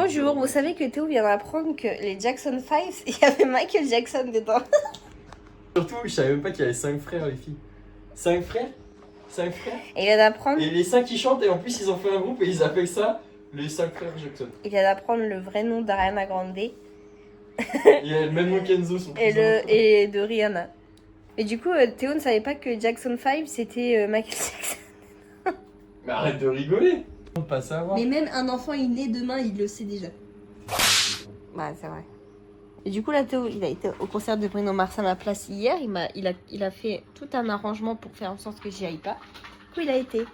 Bonjour, vous savez que Théo vient d'apprendre que les Jackson 5, il y avait Michael Jackson dedans. Surtout, je savais même pas qu'il y avait 5 frères, les filles. 5 frères 5 frères. Et il vient d'apprendre. Et les 5 qui chantent, et en plus, ils ont fait un groupe et ils appellent ça les 5 frères Jackson. Il vient d'apprendre le vrai nom d'Ariana Grande. Il y a le même nom qu'Enzo, son cousin. Et de Rihanna. Et du coup, Théo ne savait pas que Jackson 5 c'était Michael Jackson. Mais arrête de rigoler. On ne pas savoir. Mais même un enfant il naît demain, il le sait déjà. Bah, c'est vrai. Et du coup, là, Théo, il a été au concert de Bruno Mars à ma place hier. Il a fait tout un arrangement pour faire en sorte que j'y aille pas. Du coup, il a été.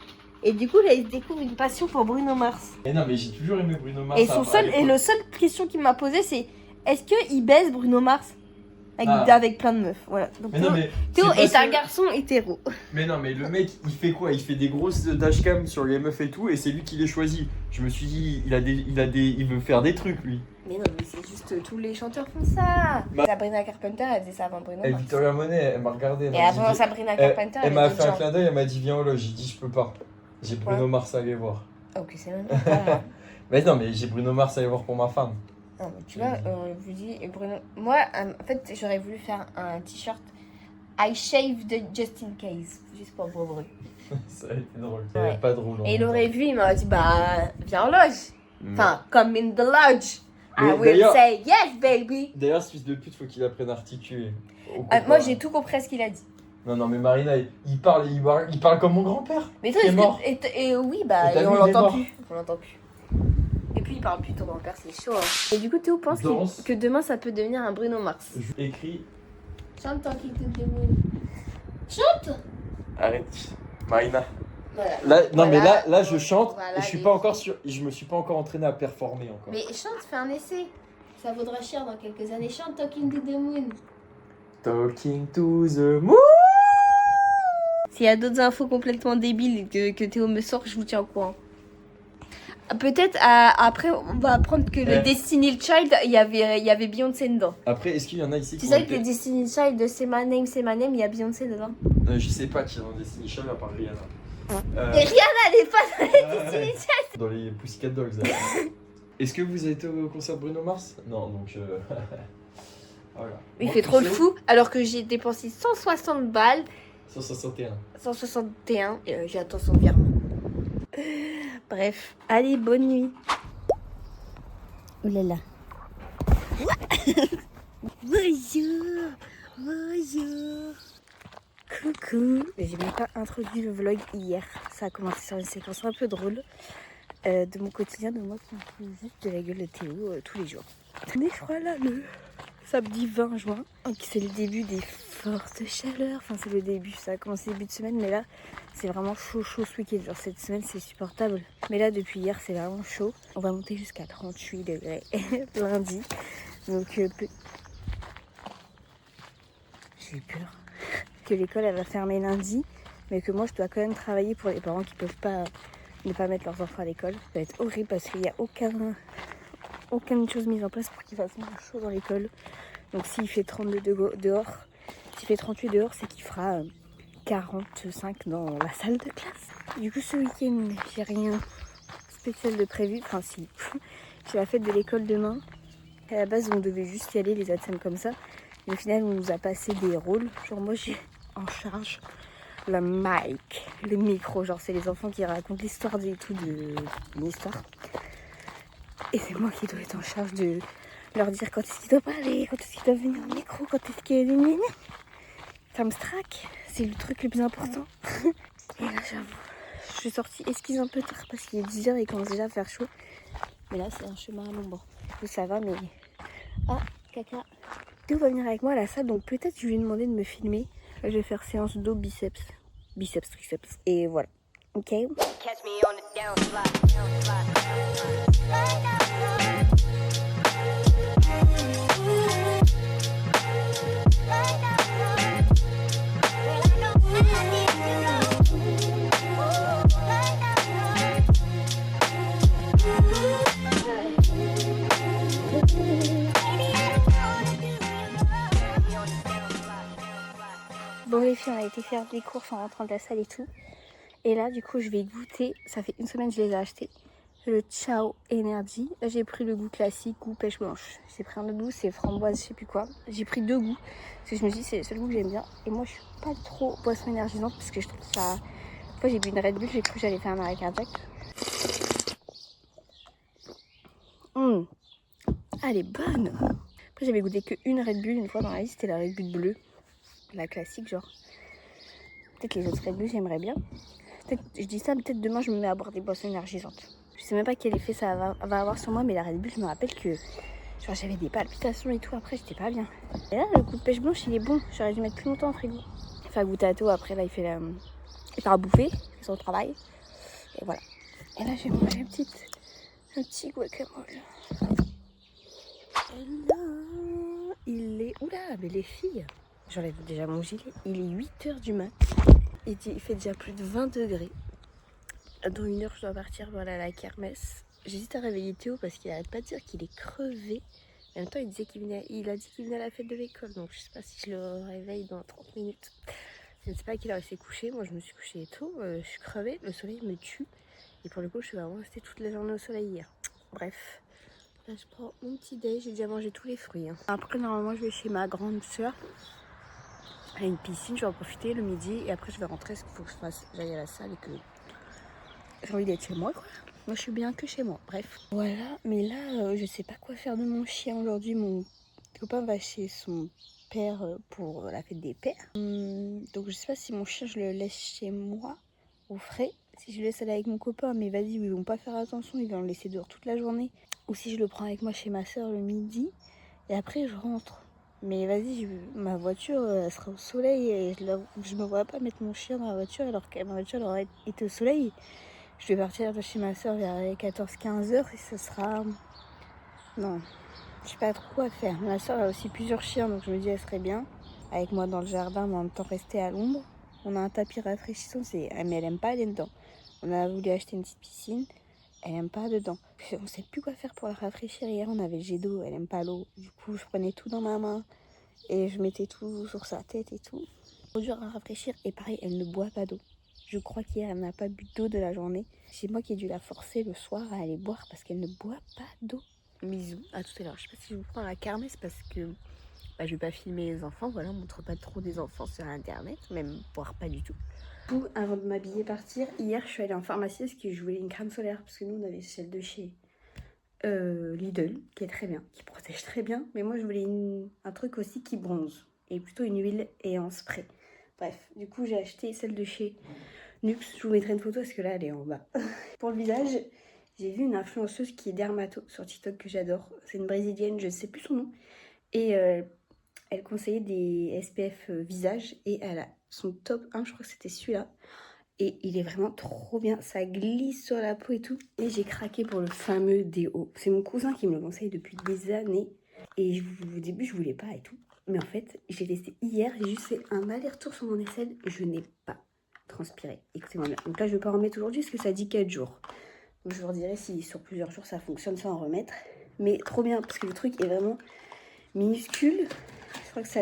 Et du coup, là, il découvre une passion pour Bruno Mars. Mais non, mais j'ai toujours aimé Bruno Mars. Et le seul question qu'il m'a posé, c'est est-ce qu'il baise Bruno Mars avec plein de meufs. Voilà. Donc, mais Théo est un garçon hétéro. Mais non, mais le mec, il fait quoi? Il fait des grosses dashcam sur les meufs et tout, et c'est lui qui les choisit. Je me suis dit, il veut faire des trucs, lui. Mais non, mais c'est juste tous les chanteurs font ça. Sabrina Carpenter, elle faisait ça avant Bruno Mars. Victoria Monet, elle m'a regardé. Et avant Sabrina Carpenter, elle m'a fait un clin d'œil, elle m'a dit viens au loge. J'ai dit je peux pas. J'ai Bruno Mars à aller voir. Ok, c'est même pas pour moi. Mais non, mais j'ai Bruno Mars à aller voir pour ma femme. Non, mais tu vois, je vous dis, Bruno. Moi, en fait, j'aurais voulu faire un t-shirt I shave de Just in Case, juste pour gros bruit. Ça a été drôle. Ouais. Pas drôle. Et il aurait vu, il m'aurait dit bah, viens en loge. Enfin, come in the lodge. Mais I will say yes, baby. D'ailleurs, ce fils de pute, faut qu'il apprenne à articuler. Moi, j'ai tout compris à ce qu'il a dit. Non, mais Marina, il parle comme mon grand-père. Mais toi, qui est mort. Et oui, bah, Et on l'entend plus. On l'entend plus. Et puis, il parle plus, ton grand-père, c'est chaud. Hein. Et du coup, Théo pense que demain, ça peut devenir un Bruno Mars. Écrit. Chante Talking to the Moon. Chante. Arrête, Marina. Voilà. Là, non, mais là, je chante Voilà, et je me suis pas encore entraîné à performer encore. Mais chante, fais un essai. Ça vaudra cher dans quelques années. Chante Talking to the Moon. Talking to the moon. S'il y a d'autres infos complètement débiles que Théo me sort, je vous tiens au courant. Peut-être après, on va apprendre que le Destiny Child, il y avait Beyoncé dedans. Après, est-ce qu'il y en a ici Tu sais que le Destiny Child de C'est My Name, il y a Beyoncé dedans. Je sais pas qui est dans Destiny Child à part Rihanna. Et Rihanna n'est pas dans les Destiny Child. Dans les Pussycat Dolls. Est-ce que vous avez été au concert de Bruno Mars? Non, donc voilà. Il fait trop le fou, alors que j'ai dépensé 160 balles. 161. 161, j'attends son virement. Bref, allez, bonne nuit. Oulala. Bonjour. Coucou. J'ai même pas introduit le vlog hier. Ça a commencé sur une séquence un peu drôle de mon quotidien, de moi qui me fous juste de la gueule de Théo tous les jours. Mais je crois là, le samedi 20 juin, donc c'est le début des fortes chaleurs. Enfin, c'est le début, ça a commencé début de semaine, mais là, c'est vraiment chaud ce week-end. Genre, cette semaine, c'est supportable. Mais là, depuis hier, c'est vraiment chaud. On va monter jusqu'à 38 degrés lundi. Donc, j'ai eu peur que l'école, elle va fermer lundi, mais que moi, je dois quand même travailler pour les parents qui peuvent pas ne pas mettre leurs enfants à l'école. Ça va être horrible parce qu'il n'y a aucune chose mise en place pour qu'il fasse moins chaud dans l'école. Donc s'il fait 32 degrés dehors, s'il fait 38 dehors, c'est qu'il fera 45 dans la salle de classe. Du coup, ce week-end, j'ai rien spécial de prévu. Enfin si, j'ai la fête de l'école demain. À la base, on devait juste y aller, les ATSEM comme ça. Mais au final, on nous a passé des rôles. Genre moi, j'ai en charge le mic, le micro. Genre c'est les enfants qui racontent l'histoire et tout de l'histoire. Et c'est moi qui dois être en charge de leur dire quand est-ce qu'ils doivent parler, quand est-ce qu'ils doivent venir au micro, quand est-ce qu'il y a des... Ça me straque, c'est le truc le plus important. Et là j'avoue, je suis sortie esquisse un peu tard parce qu'il est 10h et il commence déjà à faire chaud. Mais là c'est un chemin à l'ombre. Du coup ça va mais... Ah, caca. Théo va venir avec moi à la salle, donc peut-être je lui ai demandé de me filmer. Là, je vais faire séance dos biceps, triceps. Et voilà. Ok. Catch me on the down Bon les filles, on a été faire des courses en rentrant de la salle et tout. Et là du coup je vais goûter, ça fait une semaine que je les ai achetés. le Ciao Energy. Là j'ai pris le goût classique, goût pêche blanche. J'ai pris un autre goût, c'est framboise, je sais plus quoi. J'ai pris 2 goûts, parce que je me dis c'est le seul goût que j'aime bien. Et moi je suis pas trop boisson énergisante, parce que je trouve ça... Une fois j'ai bu une Red Bull, j'ai cru que j'allais faire un arrêt cardiaque. Ah, elle est bonne. Après j'avais goûté qu'une Red Bull une fois dans la vie, c'était la Red Bull bleue. La classique genre. Peut-être les autres Red Bull j'aimerais bien. Peut-être, je dis ça, peut-être demain je me mets à boire des boissons énergisantes. Je sais même pas quel effet ça va avoir sur moi, mais la Red Bull, je me rappelle que genre, j'avais des palpitations et tout, après j'étais pas bien. Et là, le coup de pêche blanche, il est bon. J'aurais dû mettre plus longtemps au frigo. Enfin, goûter à tout, après là, il fait à bouffer, il fait son travail. Et voilà. Et là, je vais manger un petit guacamole. Et là, il est... Oula, mais les filles, j'enlève déjà mon gilet. Il est 8h du mat. Il fait déjà plus de 20 degrés. Dans 1 heure, je dois partir voilà, à la kermesse. J'hésite à réveiller Théo parce qu'il arrête pas de dire qu'il est crevé. En même temps, il a dit qu'il venait à la fête de l'école. Donc, je sais pas si je le réveille dans 30 minutes. Je ne sais pas à quelle heure il s'est couché. Moi, je me suis couchée tôt. Je suis crevée. Le soleil me tue. Et pour le coup, je suis vraiment restée toute la journée au soleil hier. Bref. Là, je prends mon petit déj. J'ai déjà mangé tous les fruits. Après, normalement, je vais chez ma grande soeur. Elle a une piscine. Je vais en profiter le midi. Et après, je vais rentrer. Parce qu'il faut que j'aille à la salle et que j'ai envie d'être chez moi, quoi. Moi, je suis bien que chez moi. Bref. Voilà. Mais là, je sais pas quoi faire de mon chien aujourd'hui. Mon copain va chez son père pour la fête des pères. Donc, je sais pas si mon chien, je le laisse chez moi, au frais. Si je le laisse aller avec mon copain, mais vas-y, ils vont pas faire attention. Ils vont le laisser dehors toute la journée. Ou si je le prends avec moi chez ma soeur le midi. Et après, je rentre. Mais vas-y, ma voiture, elle sera au soleil. Et je me vois pas mettre mon chien dans la voiture alors que ma voiture elle aurait été au soleil. Je vais partir de chez ma soeur vers 14-15 heures et ce sera... Non, je sais pas trop quoi faire. Ma soeur a aussi plusieurs chiens, donc je me dis elle serait bien avec moi dans le jardin, mais en même temps rester à l'ombre. On a un tapis rafraîchissant, mais elle aime pas aller dedans. On a voulu acheter une petite piscine, elle aime pas dedans. On sait plus quoi faire pour la rafraîchir. Hier, on avait le jet d'eau, elle aime pas l'eau. Du coup, je prenais tout dans ma main et je mettais tout sur sa tête et tout. Trop dur à rafraîchir et pareil, elle ne boit pas d'eau. Je crois qu'hier, elle n'a pas bu d'eau de la journée. C'est moi qui ai dû la forcer le soir à aller boire parce qu'elle ne boit pas d'eau. Bisous, à tout à l'heure. Je sais pas si je vous prends à la kermesse parce que je vais pas filmer les enfants. Voilà, on montre pas trop des enfants sur internet, même boire pas du tout. Du coup, avant de m'habiller partir, hier je suis allée en pharmacie parce que je voulais une crème solaire parce que nous on avait celle de chez Lidl qui est très bien, qui protège très bien. Mais moi je voulais un truc aussi qui bronze et plutôt une huile et en spray. Bref, du coup j'ai acheté celle de chez Nux. Je vous mettrai une photo parce que là elle est en bas. Pour le visage, j'ai vu une influenceuse qui est dermato sur TikTok que j'adore. C'est une brésilienne, je ne sais plus son nom. Et elle conseillait des SPF visage et elle a son top 1, je crois que c'était celui-là. Et il est vraiment trop bien, ça glisse sur la peau et tout. Et j'ai craqué pour le fameux déo. C'est mon cousin qui me le conseille depuis des années. Et au début, je voulais pas et tout. Mais en fait, j'ai testé hier, j'ai juste fait un aller-retour sur mon aisselle. Je n'ai pas transpiré. Écoutez-moi bien. Donc là, je vais pas en remettre aujourd'hui parce que ça dit 4 jours. Donc je vous redirai si sur plusieurs jours ça fonctionne sans en remettre. Mais trop bien parce que le truc est vraiment minuscule. Je crois que ça...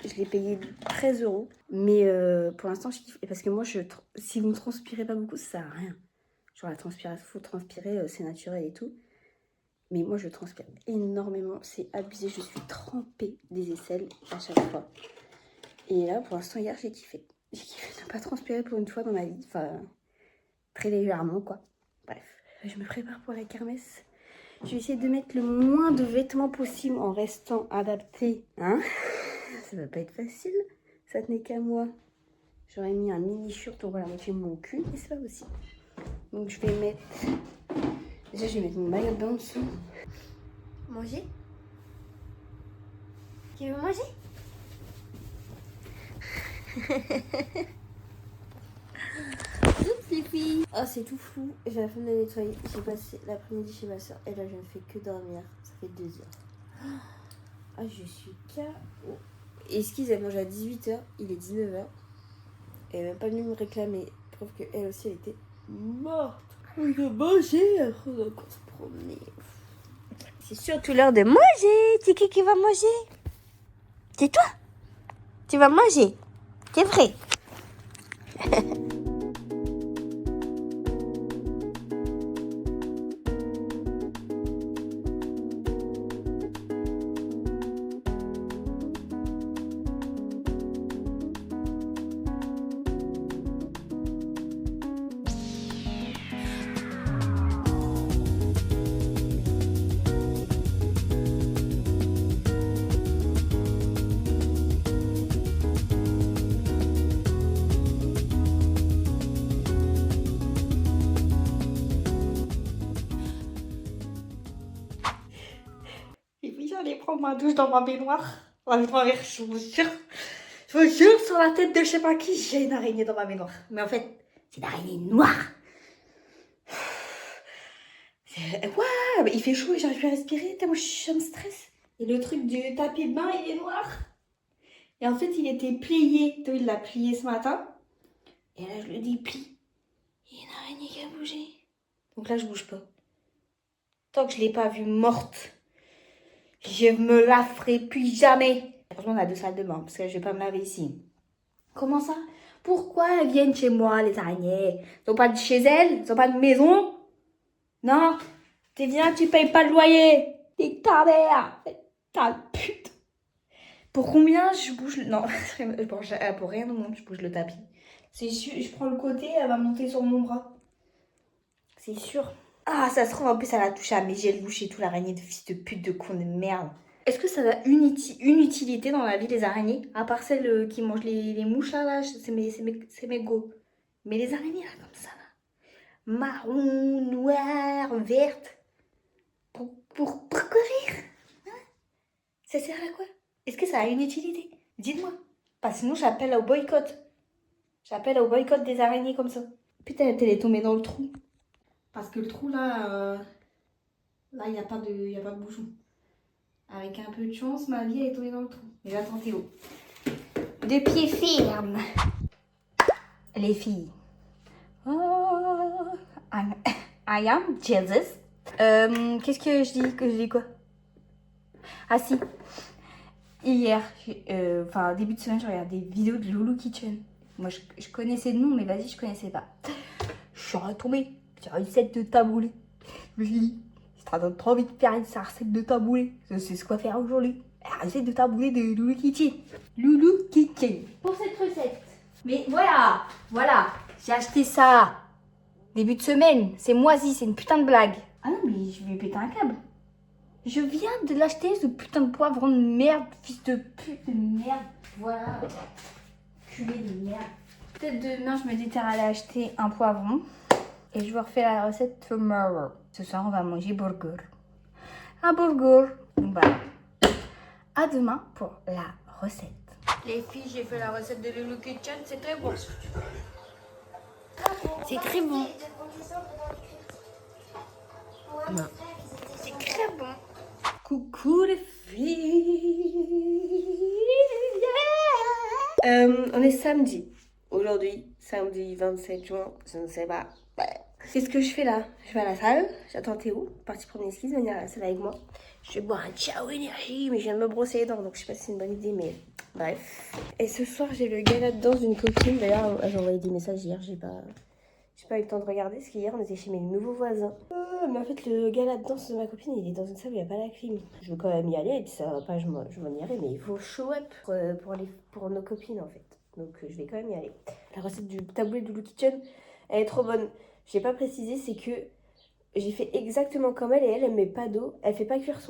Je l'ai payé 13 €. Mais pour l'instant, je kiffe. Et parce que moi, si vous ne transpirez pas beaucoup, ça sert à rien. Genre la transpiration, faut transpirer, c'est naturel et tout. Mais moi, je transpire énormément. C'est abusé. Je suis trempée des aisselles à chaque fois. Et là, pour l'instant, hier, j'ai kiffé. J'ai kiffé de ne pas transpirer pour une fois dans ma vie. Enfin, très légèrement, quoi. Bref, je me prépare pour la kermesse. Je vais essayer de mettre le moins de vêtements possible en restant adaptée. Hein? Ça va pas être facile. Ça tenait qu'à moi. J'aurais mis un mini shirt, on voit la moitié de mon cul, mais c'est pas possible. Donc je vais mettre... Déjà, je vais mettre mon maillot de bain en dessous. Manger? Tu veux manger? Oh, c'est tout flou. J'ai la flemme de nettoyer. J'ai passé l'après-midi chez ma soeur et là, je ne fais que dormir. Ça fait 2 heures. Ah, je suis KO. Excuse, elle mange à 18 h. Il est 19 h. Elle n'est même pas venue me réclamer. Preuve qu'elle aussi, elle était morte. On va manger. On va encore se promener. C'est surtout l'heure de manger. C'est qui va manger? C'est toi. Tu vas manger. C'est vrai. aller prendre ma douche dans ma baignoire. Ma baignoire, je vous jure. Je vous jure, sur la tête de je sais pas qui, j'ai une araignée dans ma baignoire. Mais en fait, c'est une araignée noire. Ouais, il fait chaud et j'arrive plus à respirer. Moi, je me stresse. Et le truc du tapis de bain, il est noir. Et en fait, il était plié. Il l'a plié ce matin. Et là, je le déplie. Il y a une araignée qui a bougé. Donc là, je bouge pas. Tant que je l'ai pas vue morte, je me la ferai plus jamais. Franchement, on a 2 salles de bain parce que je vais pas me laver ici. Comment ça? Pourquoi elles viennent chez moi, les araignées? Elles sont pas de chez elles? Elles sont pas de maison? Non? Tu viens, tu payes pas le loyer. T'es ta mère. Ta pute. Pour combien je bouge le... Non, pour rien au monde, je bouge le tapis. C'est sûr, je prends le côté, elle va monter sur mon bras. C'est sûr. Ah, ça se trouve, en plus, elle a touché à mes gels douches et tout, l'araignée de fils de pute, de con de merde. Est-ce que ça a une utilité dans la vie, les araignées? À part celles qui mangent les mouches, là, c'est mes go. Mais les araignées, là, comme ça, là. Marron, noir, verte. Pour courir? Hein? Ça sert à quoi? Est-ce que ça a une utilité? Dites-moi. Parce que sinon, j'appelle au boycott. J'appelle au boycott des araignées comme ça. Putain, elle est tombée dans le trou. Parce que le trou, là, là, il n'y a pas de bouchon. Avec un peu de chance, ma vie, elle est tombée dans le trou. Mais j'attends Théo. De pied ferme. Les filles. Oh, I am Jesus. Qu'est-ce que je dis? Que je dis quoi? Ah si. Hier, enfin début de semaine, je regardais des vidéos de Loulou Kitchen. Moi, je connaissais le nom, mais vas-y, je connaissais pas. Je suis retombée sur une recette de taboulé. Je me suis dit, ça donne trop envie de faire une recette de taboulé. Je sais ce qu'on va faire aujourd'hui. La recette de taboulé de Loulou Kitchen. Loulou Kitchen. Pour cette recette. Mais voilà, j'ai acheté ça début de semaine. C'est moisi, c'est une putain de blague. Ah non, mais je vais péter un câble. Je viens de l'acheter, ce putain de poivron de merde, fils de pute de merde. Voilà. Culé de merde. Peut-être demain, je me déterre à aller acheter un poivron. Et je vous refais la recette tomorrow. Ce soir, on va manger burger. Un burger. Donc voilà. À demain pour la recette. Les filles, j'ai fait la recette de Loulou Kitchen. C'est très bon. C'est très bon. Non. C'est très bon. Coucou les filles. On est samedi. Aujourd'hui, samedi 27 juin, je ne sais pas. C'est ce que je fais là. Je vais à la salle, j'attends Théo, parti prendre une skis, venir à la salle avec moi. Je vais boire un ciao énergie, mais je viens de me brosser les dents, donc je sais pas si c'est une bonne idée, mais bref. Et ce soir, j'ai le gala de danse d'une copine. D'ailleurs, j'ai envoyé des messages hier, j'ai pas eu le temps de regarder, parce qu'hier, on était chez mes nouveaux voisins. Mais en fait, le gala de danse de ma copine, il est dans une salle où il n'y a pas la clim. Je veux quand même y aller, et puis ça va pas, je m'en irai, mais il faut show up pour nos copines, en fait. Donc, je vais quand même y aller. La recette du taboulé de Loulou Kitchen, elle est trop bonne. J'ai pas précisé, c'est que j'ai fait exactement comme elle, et elle met pas d'eau. Elle fait pas cuire sa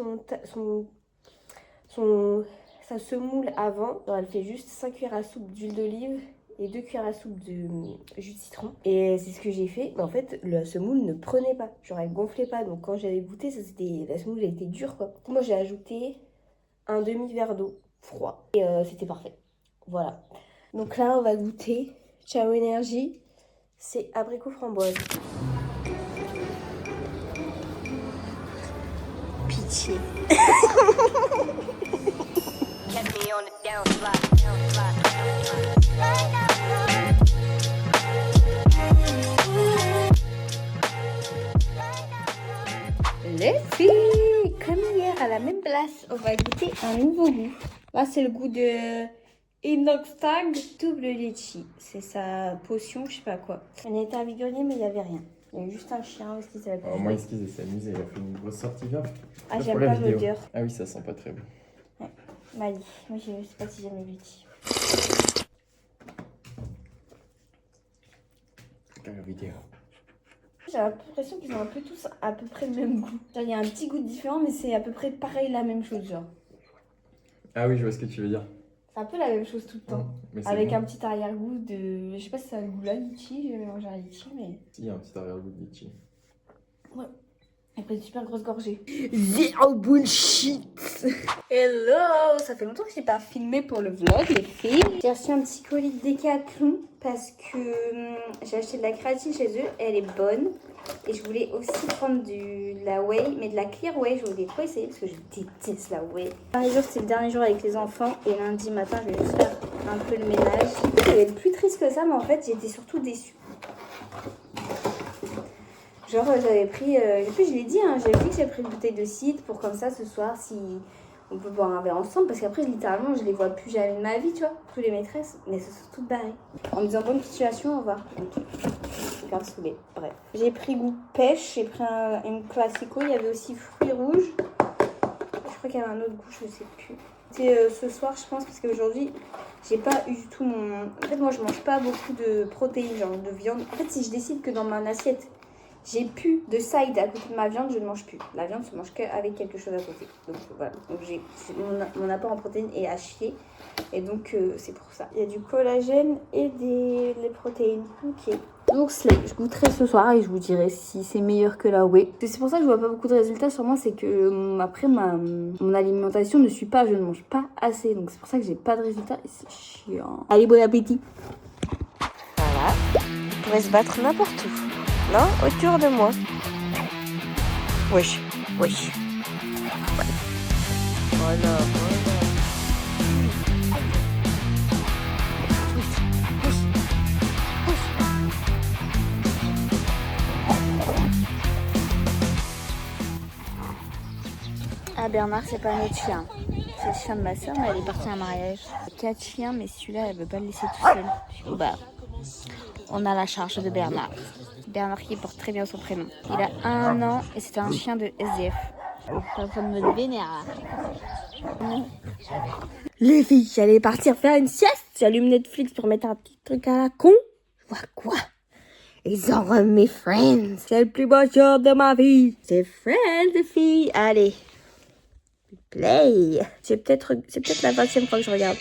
semoule avant. Genre, elle fait juste 5 cuillères à soupe d'huile d'olive et 2 cuillères à soupe de jus de citron. Et c'est ce que j'ai fait. Mais en fait, la semoule ne prenait pas. Genre, elle gonflait pas. Donc, quand j'avais goûté, la semoule, elle était dure, quoi. Moi, j'ai ajouté un demi-verre d'eau froid. Et c'était parfait. Voilà. Donc là, on va goûter. Ciao Énergie. C'est abricot framboise. Pitié. Les filles, comme hier à la même place, on va goûter un nouveau goût. Là, c'est le goût de Inoxtag double litchi. C'est sa potion, je sais pas quoi. On était à Vigorier, mais il n'y avait rien. Il y a juste un chien, est-ce qu'il s'appelle? Alors, moi, Esquisse, elle s'est amusée, elle a fait une grosse sortie là. Ah, j'aime pas l'odeur. Ah oui, ça sent pas très bon. Ouais, Mali. Moi, je sais pas si j'aime le litchi. Regarde la vidéo. J'ai l'impression qu'ils ont un peu tous à peu près le même goût. Genre, il y a un petit goût différent, mais c'est à peu près pareil, la même chose, genre. Ah oui, je vois ce que tu veux dire. C'est un peu la même chose tout le temps. Mais avec bon. un petit arrière-goût de... Je sais pas si ça a le goût là, litchi, j'ai mélangé un litchi, mais... Si, il y a un petit arrière-goût de litchi. Ouais. Elle prend une super grosse gorgée. Zéro bullshit. Hello. Ça fait longtemps que j'ai pas filmé pour le vlog, les filles. J'ai reçu un petit colis de Decathlon parce que j'ai acheté de la créatine chez eux. Elle est bonne. Et je voulais aussi prendre de la whey, mais de la clear whey. Je voulais trop essayer parce que je déteste la whey. Dernier jour, c'est le dernier jour avec les enfants. Et lundi matin, je vais juste faire un peu le ménage. J'avais plus triste que ça, mais en fait, j'étais surtout déçue. Genre j'avais pris, et puis je l'ai dit, hein, j'avais dit que j'ai pris une bouteille de cidre pour comme ça ce soir si on peut boire un verre ensemble. Parce qu'après littéralement je les vois plus jamais de ma vie, tu vois, tous les maîtresses, mais elles se sont toutes barrées. En me disant bonne situation, au revoir. Ok, je suis grave saoulée, bref. J'ai pris goût pêche, j'ai pris une classico, il y avait aussi fruits rouges. Je crois qu'il y avait un autre goût, je sais plus. C'était ce soir je pense parce qu'aujourd'hui j'ai pas eu du tout mon... En fait moi je mange pas beaucoup de protéines, genre de viande. En fait si je décide que dans mon assiette j'ai plus de side à côté de ma viande, je ne mange plus. La viande se mange qu'avec quelque chose à côté. Donc voilà, donc mon apport en protéines est à chier. Et donc c'est pour ça. Il y a du collagène et des protéines. Ok. Donc Slay, je goûterai ce soir et je vous dirai si c'est meilleur que la whey. C'est pour ça que je vois pas beaucoup de résultats sur moi, c'est que après mon alimentation ne suit pas, je ne mange pas assez. Donc c'est pour ça que j'ai pas de résultats et c'est chiant. Allez, bon appétit. Voilà, on pourrait se battre n'importe où. Non, autour de moi. Wesh, wesh. Ouais. Voilà, voilà. Ah Bernard, c'est pas notre chien. C'est le chien de ma soeur, mais elle est partie à un mariage. 4 chiens, mais celui-là, elle veut pas le laisser tout seul. Du coup, bah, on a la charge de Bernard. Bernard qui porte très bien son prénom. Il a 1 an et c'était un chien de SDF. Pas besoin de me vénérer. Les filles, j'allais partir faire une sieste. J'allume Netflix pour mettre un petit truc à la con. Je vois quoi? Ils ont remis Friends. C'est le plus beau jour de ma vie. C'est Friends, les filles. Allez. Play. C'est peut-être la 20e fois que je regarde.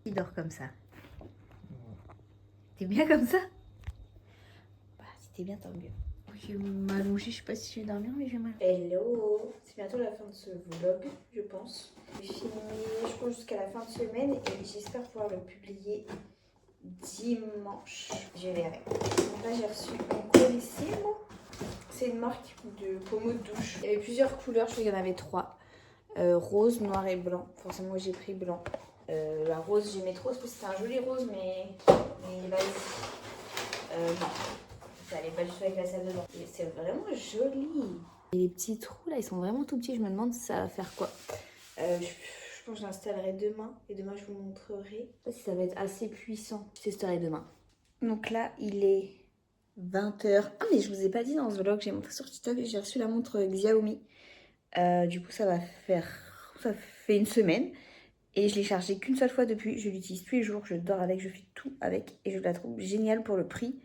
Il dort comme ça. T'es bien comme ça? Bah, si t'es bien, tant mieux. Je vais m'allonger, je sais pas si je vais dormir, mais je vais m'allonger. Hello! C'est bientôt la fin de ce vlog, je pense. J'ai filmé, je pense, jusqu'à la fin de semaine et j'espère pouvoir le publier dimanche. Je verrai. Donc là, j'ai reçu mon Colissimo. C'est une marque de pommeau de douche. Il y avait plusieurs couleurs, je crois qu'il y en avait 3. Rose, noir et blanc. Forcément, moi j'ai pris blanc. La rose, j'aimais trop parce que c'était un joli rose, mais là, non. Ça allait pas du tout avec la salle de bain. C'est vraiment joli. Et les petits trous là, ils sont vraiment tout petits. Je me demande si ça va faire quoi. Je pense que je l'installerai demain. Et demain, je vous montrerai. Je sais pas si ça va être assez puissant. Je testerai demain. Donc là, il est 20h. Ah, mais je vous ai pas dit dans ce vlog, j'ai montré sur TikTok. J'ai reçu la montre Xiaomi. Du coup, ça fait 1 semaine. Et je l'ai chargée qu'une seule fois depuis. Je l'utilise tous les jours. Je dors avec, je fais tout avec. Et je la trouve géniale pour le prix.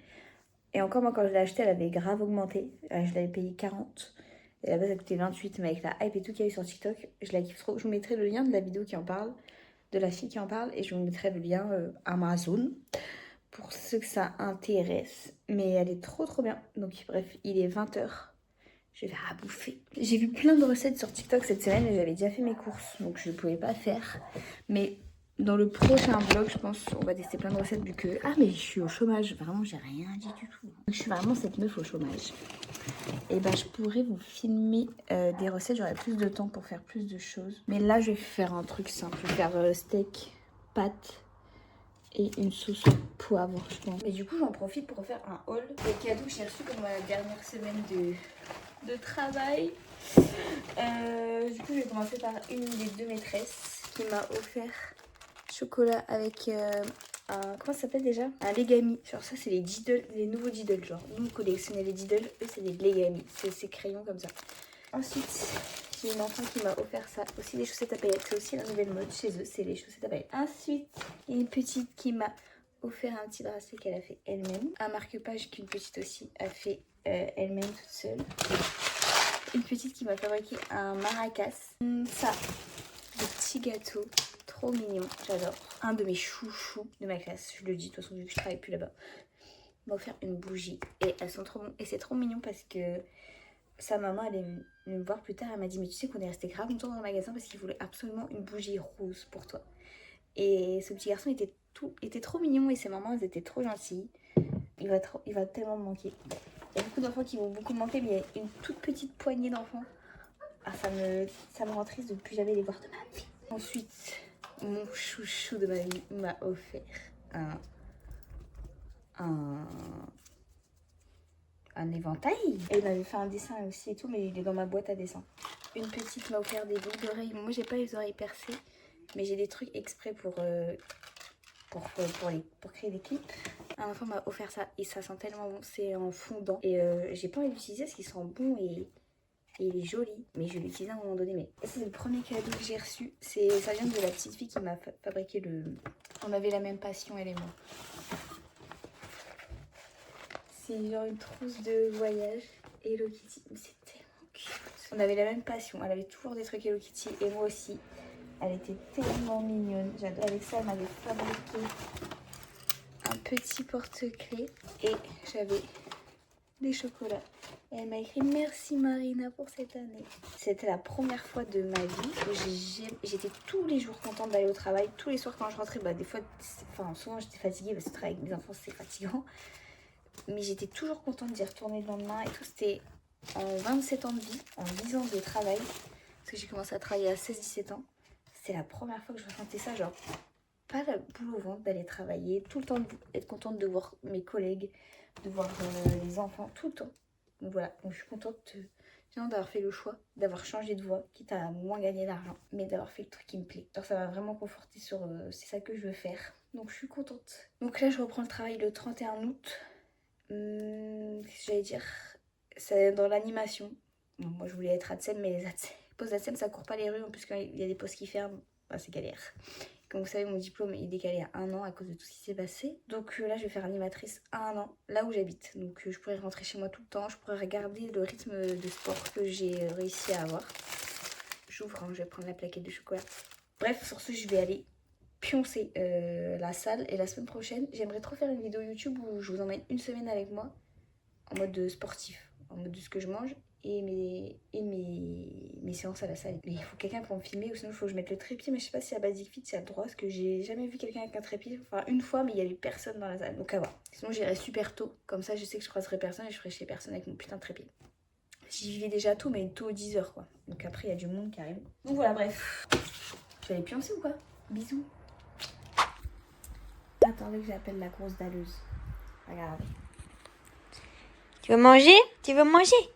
Et encore, moi, quand je l'ai achetée, elle avait grave augmenté. Je l'avais payé 40. Et à la base, elle coûtait 28. Mais avec la hype et tout qu'il y a eu sur TikTok, je la kiffe trop. Je vous mettrai le lien de la vidéo qui en parle, de la fille qui en parle. Et je vous mettrai le lien Amazon pour ceux que ça intéresse. Mais elle est trop trop bien. Donc bref, il est 20h. Je vais faire à bouffer. J'ai vu plein de recettes sur TikTok cette semaine et j'avais déjà fait mes courses. Donc je ne pouvais pas faire. Mais dans le prochain vlog, je pense, on va tester plein de recettes vu que... Ah, mais je suis au chômage. Vraiment, j'ai rien dit du tout. Je suis vraiment cette meuf au chômage. Et bah, je pourrais vous filmer des recettes. J'aurai plus de temps pour faire plus de choses. Mais là, je vais faire un truc simple. Je vais faire steak, pâtes et une sauce au poivre, je pense. Et du coup, j'en profite pour faire un haul des cadeaux que j'ai reçus pendant la dernière semaine de travail. Du coup, je vais commencer par une des 2 maîtresses qui m'a offert chocolat avec un... Comment ça s'appelle déjà? Un Legami. Genre ça, c'est les Diddle, les nouveaux Diddle. Genre, nous, on collectionnait les Diddle, eux, c'est des Legami. C'est ces crayons comme ça. Ensuite, j'ai une enfant qui m'a offert ça. Aussi des chaussettes à paillettes. C'est aussi la nouvelle mode chez eux, c'est les chaussettes à paillettes. Ensuite, il y a une petite qui m'a offert un petit bracelet qu'elle a fait elle-même. Un marque-page qu'une petite aussi a fait elle-même toute seule. Une petite qui m'a fabriqué un maracas. Ça, des petits gâteaux. Trop mignon, j'adore. Un de mes chouchous de ma classe, je le dis de toute façon vu que je travaille plus là-bas, m'a offert une bougie. Et elles sont trop et c'est trop mignon parce que sa maman elle est venue me voir plus tard, elle m'a dit mais tu sais qu'on est resté grave longtemps dans le magasin parce qu'il voulait absolument une bougie rose pour toi. Et ce petit garçon était trop mignon et ses mamans elles étaient trop gentilles. Il va tellement me manquer. Il y a beaucoup d'enfants qui vont beaucoup me manquer, mais il y a une toute petite poignée d'enfants. Ah ça me rend triste de ne plus jamais les voir de ma vie. Ensuite, mon chouchou de ma vie m'a offert un éventail. Et il m'avait fait un dessin aussi et tout, mais il est dans ma boîte à dessin. Une petite m'a offert des boucles d'oreilles. Moi, j'ai pas les oreilles percées, mais j'ai des trucs exprès pour créer des clips. Un enfant m'a offert ça et ça sent tellement bon. C'est en fondant. Et j'ai pas envie d'utiliser parce qu'il sent bon et il est joli. Mais je vais l'utiliser à un moment donné. Mais c'est le premier cadeau que j'ai reçu. Ça vient de la petite fille qui m'a fabriqué le... On avait la même passion, elle et moi. C'est genre une trousse de voyage Hello Kitty. Mais c'est tellement cute. On avait la même passion. Elle avait toujours des trucs Hello Kitty et moi aussi. Elle était tellement mignonne. J'adore. Avec ça, elle m'avait fabriqué un petit porte-clés et j'avais des chocolats. Et elle m'a écrit merci Marina pour cette année. C'était la première fois de ma vie où j'étais tous les jours contente d'aller au travail. Tous les soirs quand je rentrais, des fois, souvent j'étais fatiguée parce que travailler avec mes enfants c'est fatigant. Mais j'étais toujours contente d'y retourner le lendemain et tout. C'était en 27 ans de vie, en 10 ans de travail. Parce que j'ai commencé à travailler à 16-17 ans. C'est la première fois que je ressentais ça, genre pas la boule au ventre d'aller travailler, tout le temps être contente de voir mes collègues, de voir les enfants, tout le temps. Donc voilà, donc je suis contente d'avoir fait le choix, d'avoir changé de voie, quitte à moins gagner d'argent, mais d'avoir fait le truc qui me plaît. Alors ça m'a vraiment conforté sur c'est ça que je veux faire. Donc je suis contente. Donc là je reprends le travail le 31 août. J'allais dire, c'est dans l'animation. Bon, moi je voulais être ATSEM, mais les postes ATSEM ça court pas les rues, en plus quand il y a des postes qui ferment, c'est galère. Comme vous savez, mon diplôme est décalé à 1 an à cause de tout ce qui s'est passé. Donc là, je vais faire animatrice à 1 an, là où j'habite. Donc je pourrais rentrer chez moi tout le temps. Je pourrais regarder le rythme de sport que j'ai réussi à avoir. J'ouvre, je vais prendre la plaquette de chocolat. Bref, sur ce, je vais aller pioncer la salle. Et la semaine prochaine, j'aimerais trop faire une vidéo YouTube où je vous emmène une semaine avec moi en mode sportif, en mode de ce que je mange. Et mes séances à la salle. Mais il faut quelqu'un pour me filmer ou sinon il faut que je mette le trépied. Mais je sais pas si à Basic Fit c'est le droit parce que j'ai jamais vu quelqu'un avec un trépied. Enfin une fois mais il y avait personne dans la salle. Donc à voir. Sinon j'irai super tôt. Comme ça je sais que je croiserai personne et je ferai chez personne avec mon putain de trépied. J'y vais déjà tôt mais tôt 10h quoi. Donc après il y a du monde qui arrive. Donc voilà bref. Je vais aller pioncer ou quoi? Bisous. Attendez que j'appelle la grosse dalleuse. Regardez. Tu veux manger? Tu veux manger?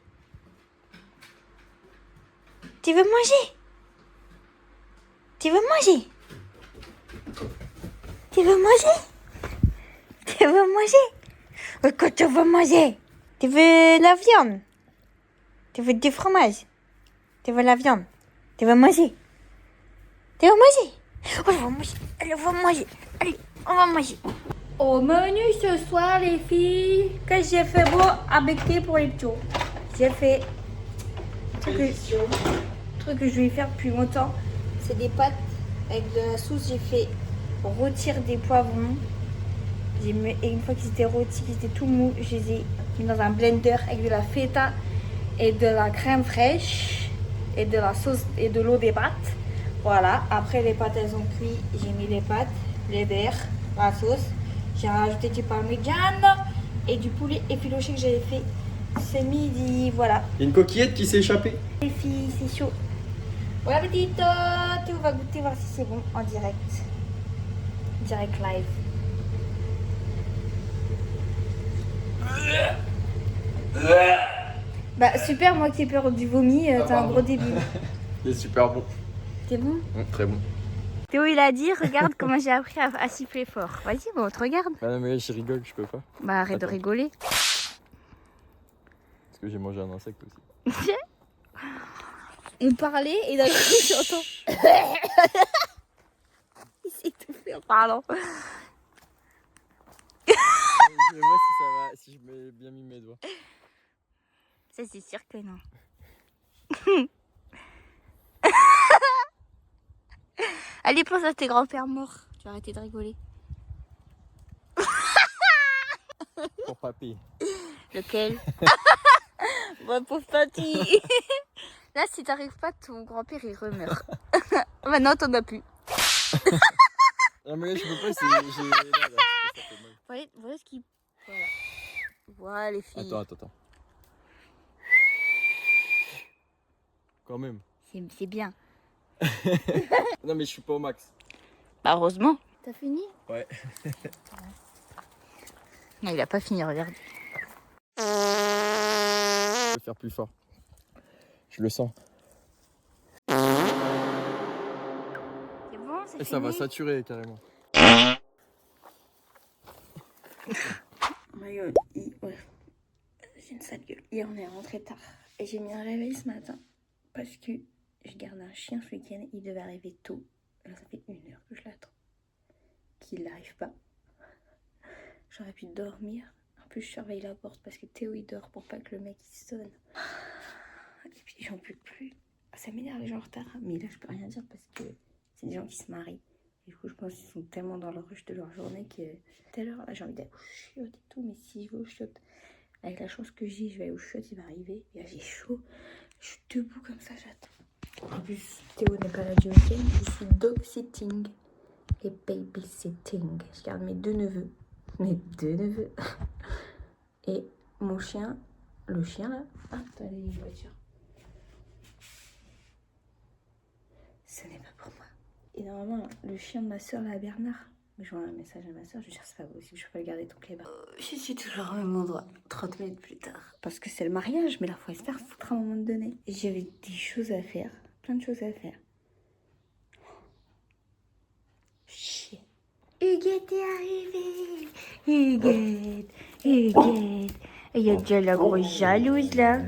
Tu veux manger? Tu veux manger? Tu veux manger? Tu veux manger? Qu'est-ce que tu veux manger? Tu veux la viande? Tu veux du fromage? Tu veux la viande? Tu veux manger? Tu veux manger? On va manger. Allez, on va manger. Allez, on va manger. Au menu ce soir les filles, qu'est-ce que j'ai fait beau à becquer pour les petits? J'ai fait truc que je vais faire depuis longtemps, c'est des pâtes avec de la sauce. J'ai fait rôtir des poivrons et une fois qu'ils étaient rôtis, qu'ils étaient tout mous, je les ai mis dans un blender avec de la feta et de la crème fraîche et de la sauce et de l'eau des pâtes. Voilà, après les pâtes elles ont cuit, j'ai mis les pâtes, les verres, la sauce, j'ai rajouté du parmigiano et du poulet effiloché que j'avais fait ce midi. Voilà. Il y a une coquillette qui s'est échappée. Les filles, c'est chaud. Bon appétit, on va goûter, voir si c'est bon en direct. Direct live. Bah super, moi qui ai peur du vomi, t'as un gros début. Il est super bon. C'est bon? Très bon. Théo il a dit, regarde comment j'ai appris à siffler fort. Vas-y, bon, on te regarde. Ah non mais là je rigole, je peux pas. Bah arrête de rigoler. Parce que j'ai mangé un insecte aussi. On parlait et d'un coup j'entends. Il s'est étouffé en parlant. Je vois si ça va, si je mets bien mis mes doigts. Ça, c'est sûr que non. Allez, pense à tes grands-pères morts. Tu vas arrêter de rigoler. Pour papy. Lequel? Bon, pauvre papy. Là, si t'arrives pas, ton grand-père, il remeurt. Maintenant, t'en as plus. Non mais là je peux pas, c'est... Là, ça fait mal. Voilà ce qui... Voilà. Voilà, les filles. Attends. Quand même. C'est bien. Non mais je suis pas au max. Bah, heureusement. T'as fini? Ouais. Non, il a pas fini, regarde. Je vais faire plus fort. Je le sens. C'est bon, c'est fini. Et ça va saturer carrément. Ouais, j'ai une sale gueule. Hier, on est rentré tard. Et j'ai mis un réveil ce matin. Parce que je garde un chien ce week-end. Il devait arriver tôt. Là, ça fait 1 heure que je l'attends. Qu'il n'arrive pas. J'aurais pu dormir. En plus, je surveille la porte parce que Théo, il dort pour pas que le mec il sonne. Et puis, j'en peux plus. Ça m'énerve les gens en retard. Mais là, je peux rien dire parce que c'est des gens qui se marient. Et du coup, je pense qu'ils sont tellement dans le rush de leur journée que tout à l'heure, là, j'ai envie d'aller aux chiottes et tout. Mais si je vais aux chiottes, avec la chance que j'ai, je vais aller aux chiottes, il va arriver. Et là, j'ai chaud. Je suis debout comme ça, j'attends. En plus, Théo n'est pas là du week-end. Je suis dog-sitting et baby-sitting. Je garde mes 2 neveux. Mes 2 neveux. Et mon chien, le chien là. Ah, attendez, une voiture. Ce n'est pas pour moi. Et normalement, le chien de ma soeur là, Bernard. Mais je vois un message à ma soeur, je lui dis c'est pas possible, je peux pas le garder ton clébard. Je suis toujours au même endroit, 30 minutes plus tard. Parce que c'est le mariage, mais là, faut se faire foutre à un moment donné. Et j'avais des choses à faire, plein de choses à faire. Chier. Huguette est arrivée. Huguette. Et il y a déjà la grosse jalouse là.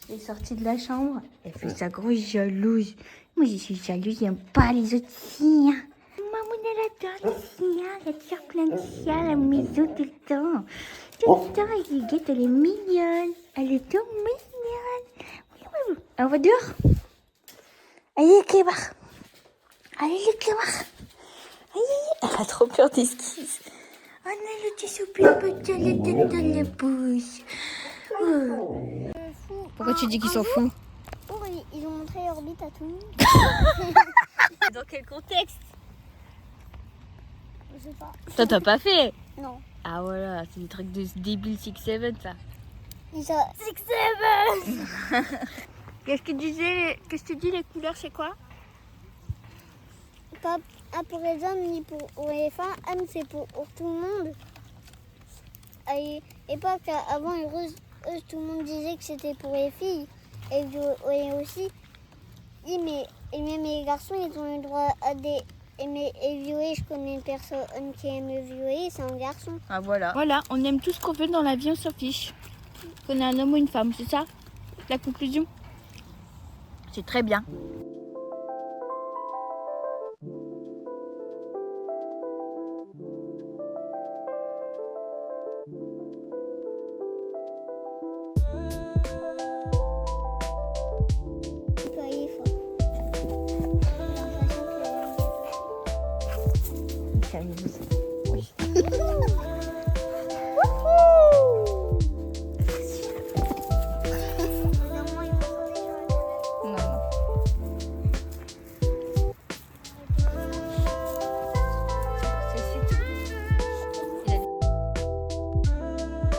Elle est sortie de la chambre, elle fait sa grosse jalouse. Moi, je suis jalouse, j'aime pas les autres chiens. Maman, elle adore les chiens, elle tire plein de chiens à la maison tout le temps. Tout le temps, Huguette, elle est mignonne. Elle est trop mignonne. On va dehors. Allez, les clébards. Allez, les clébards. Allez. Elle a trop peur des skis. Oh non, le petit soupir peut la tête dans la bouche. Oh. Pourquoi tu dis qu'ils sont fous? Ils ont montré Orbite à tout le monde. Dans quel contexte? Je sais pas. Toi, t'as pas fait? Non. Ah voilà, c'est des trucs de débile 6-7 ça. Ils ont 6-7. Qu'est-ce que tu dis les couleurs, c'est quoi? Pas pour les hommes ni pour les femmes. Homme, c'est pour tout le monde. Et pas qu'avant, tout le monde disait que c'était pour les filles. Et aussi, mais même les garçons, ils ont le droit à aimer et violer. Je connais une personne qui aime violer, c'est un garçon. Ah voilà. Voilà, on aime tout ce qu'on veut dans la vie, on s'en fiche. Qu'on est un homme ou une femme, c'est ça la conclusion? C'est très bien. J'ai l'impression que... Oui.